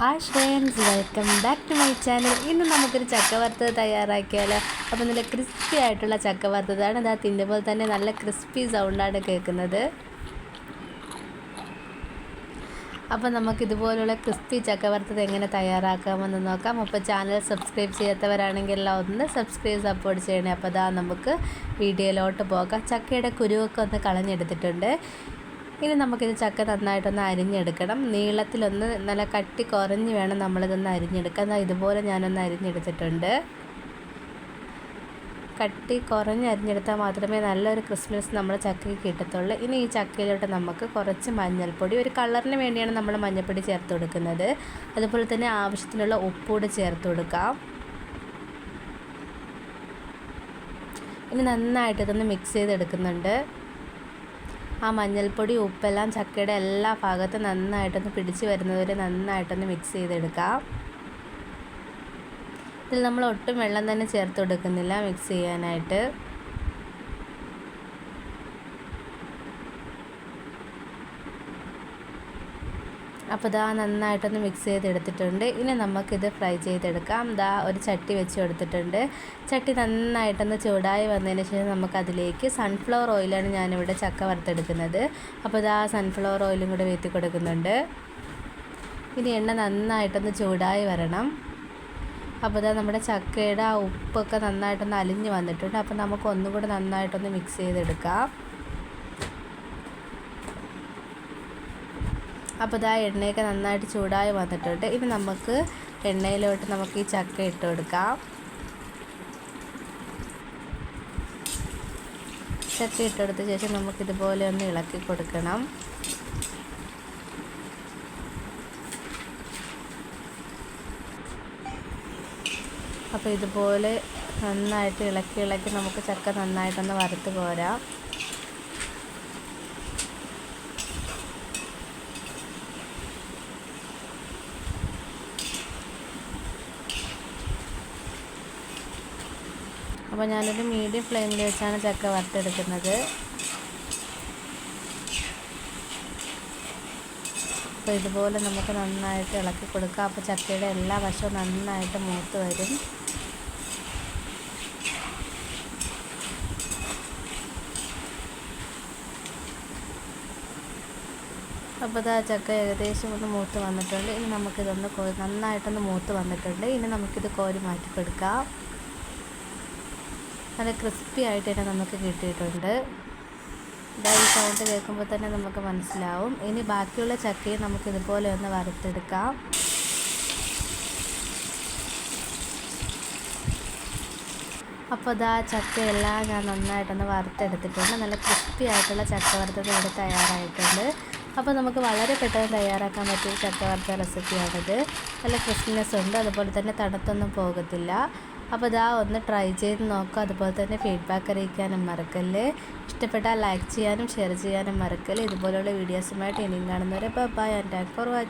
Hi friends, welcome back to my channel. ഇന്ന് നമുക്കൊരു ചക്ക വറുത്തത് തയ്യാറാക്കിയാലോ. അപ്പോൾ നല്ല ക്രിസ്പി ആയിട്ടുള്ള ചക്ക വറുത്തതാണ്. ഇതാ തിന്നുമ്പോൾ തന്നെ നല്ല ക്രിസ്പി സൗണ്ടാണ് കേൾക്കുന്നത്. അപ്പോൾ നമുക്കിതുപോലുള്ള ക്രിസ്പി ചക്ക വറുത്തത് എങ്ങനെ തയ്യാറാക്കാമെന്ന് നോക്കാം. അപ്പോൾ ചാനൽ സബ്സ്ക്രൈബ് ചെയ്യാത്തവരാണെങ്കിൽ എല്ലാം ഒന്ന് സബ്സ്ക്രൈബ് സപ്പോർട്ട് ചെയ്യണേ. അപ്പോൾ ഇതാ നമുക്ക് വീഡിയോയിലോട്ട് പോകാം. ചക്കയുടെ കുരുവൊക്കെ ഒന്ന് കളഞ്ഞെടുത്തിട്ടുണ്ട്. ഇനി നമുക്കിത് ചക്ക നന്നായിട്ടൊന്ന് അരിഞ്ഞെടുക്കണം. നീളത്തിലൊന്ന് നല്ല കട്ടി കുറഞ്ഞ് വേണം നമ്മളിതൊന്ന് അരിഞ്ഞെടുക്കാൻ. ഇതുപോലെ ഞാനൊന്ന് അരിഞ്ഞെടുത്തിട്ടുണ്ട്. കട്ടി കുറഞ്ഞ് അരിഞ്ഞെടുത്താൽ മാത്രമേ നല്ലൊരു ക്രിസ്മസ് നമ്മുടെ ചക്കയ്ക്ക് കിട്ടത്തുള്ളൂ. ഇനി ഈ ചക്കയിലോട്ട് നമുക്ക് കുറച്ച് മഞ്ഞൾപ്പൊടി, ഒരു കളറിന് വേണ്ടിയാണ് നമ്മൾ മഞ്ഞൾപ്പൊടി ചേർത്ത് കൊടുക്കുന്നത്. അതുപോലെ തന്നെ ആവശ്യത്തിനുള്ള ഉപ്പൂടെ ചേർത്ത് കൊടുക്കാം. ഇനി നന്നായിട്ട് ഇതൊന്ന് മിക്സ് ചെയ്തെടുക്കുന്നുണ്ട്. ആ മഞ്ഞൾപ്പൊടി ഉപ്പെല്ലാം ചക്കയുടെ എല്ലാ ഭാഗത്തും നന്നായിട്ടൊന്ന് പിടിച്ച് വരുന്നതുവരെ നന്നായിട്ടൊന്ന് മിക്സ് ചെയ്തെടുക്കാം. ഇതിൽ നമ്മൾ ഒട്ടും വെള്ളം തന്നെ ചേർത്ത് കൊടുക്കുന്നില്ല മിക്സ് ചെയ്യാനായിട്ട്. അപ്പോൾ ഇതാ നന്നായിട്ടൊന്ന് മിക്സ് ചെയ്തെടുത്തിട്ടുണ്ട്. ഇനി നമുക്കിത് ഫ്രൈ ചെയ്തെടുക്കാം. ഇതാ ഒരു ചട്ടി വെച്ച് കൊടുത്തിട്ടുണ്ട്. ചട്ടി നന്നായിട്ടൊന്ന് ചൂടായി വന്നതിന് ശേഷം നമുക്കതിലേക്ക് സൺഫ്ലവർ ഓയിലാണ് ഞാനിവിടെ ചക്ക വറുത്തെടുക്കുന്നത്. അപ്പോൾ ഇതാ സൺഫ്ലവർ ഓയിലും കൂടെ വീത്തി കൊടുക്കുന്നുണ്ട്. ഇനി എണ്ണ നന്നായിട്ടൊന്ന് ചൂടായി വരണം. അപ്പോൾ ഇതാ നമ്മുടെ ചക്കയുടെ ആ ഉപ്പൊക്കെ നന്നായിട്ടൊന്ന് അലിഞ്ഞ് വന്നിട്ടുണ്ട്. അപ്പോൾ നമുക്ക് ഒന്നും കൂടെ നന്നായിട്ടൊന്ന് മിക്സ് ചെയ്തെടുക്കാം. അപ്പോൾ ഇതാ എണ്ണയൊക്കെ നന്നായിട്ട് ചൂടായി വന്നിട്ടുണ്ട്. ഇനി നമുക്ക് എണ്ണയിലോട്ട് നമുക്ക് ഈ ചക്ക ഇട്ട് കൊടുക്കാം. ചക്ക ഇട്ടെടുത്ത ശേഷം നമുക്കിതുപോലെ ഒന്ന് ഇളക്കി കൊടുക്കണം. അപ്പോൾ ഇതുപോലെ നന്നായിട്ട് ഇളക്കി നമുക്ക് ചക്ക നന്നായിട്ടൊന്ന് വറുത്ത് കോരാം. അപ്പോൾ ഞാനൊരു മീഡിയം ഫ്ലെയിമിൽ വെച്ചാണ് ചക്ക വറുത്തെടുക്കുന്നത്. അപ്പോൾ ഇതുപോലെ നമുക്ക് നന്നായിട്ട് ഇളക്കി കൊടുക്കാം. അപ്പോൾ ചക്കയുടെ എല്ലാ വശവും നന്നായിട്ട് മൂത്ത് വരും. അപ്പോൾ ഇതാ ചക്ക ഏകദേശം ഒന്ന് മൂത്ത് വന്നിട്ടുണ്ട്. ഇനി നമുക്കിതൊന്ന് നന്നായിട്ടൊന്ന് മൂത്ത് വന്നിട്ടുണ്ട്. ഇനി നമുക്കിത് കോരി മാറ്റി കൊടുക്കാം. നല്ല ക്രിസ്പി ആയിട്ട് തന്നെ നമുക്ക് കിട്ടിയിട്ടുണ്ട്. ഇതാ ഈ സൗണ്ട് കേൾക്കുമ്പോൾ തന്നെ നമുക്ക് മനസ്സിലാവും. ഇനി ബാക്കിയുള്ള ചക്കയും നമുക്കിതുപോലെ ഒന്ന് വറുത്തെടുക്കാം. അപ്പോൾ ഇതാ ചക്കയെല്ലാം ഞാൻ നന്നായിട്ടൊന്ന് വറുത്തെടുത്തിട്ടുണ്ട്. നല്ല ക്രിസ്പി ആയിട്ടുള്ള ചക്ക വറുത്തത് ഇവിടെ തയ്യാറായിട്ടുണ്ട്. അപ്പോൾ നമുക്ക് വളരെ പെട്ടെന്ന് തയ്യാറാക്കാൻ പറ്റിയ ചക്ക വറുത്ത റെസിപ്പിയാണിത്. നല്ല ക്രിസ്പിനെസ് ഉണ്ട്, അതുപോലെ തന്നെ തണുത്തൊന്നും പോകത്തില്ല. അപ്പോൾ ഇതാ ഒന്ന് ട്രൈ ചെയ്ത് നോക്കുക. അതുപോലെ തന്നെ ഫീഡ്ബാക്ക് അറിയിക്കാനും മറക്കല്ലേ. ഇഷ്ടപ്പെട്ടാൽ ലൈക്ക് ചെയ്യാനും ഷെയർ ചെയ്യാനും മറക്കല്ലേ. ഇതുപോലുള്ള വീഡിയോസുമായിട്ട് ഇനിയും കാണുന്നവരെ bye and thank for watching.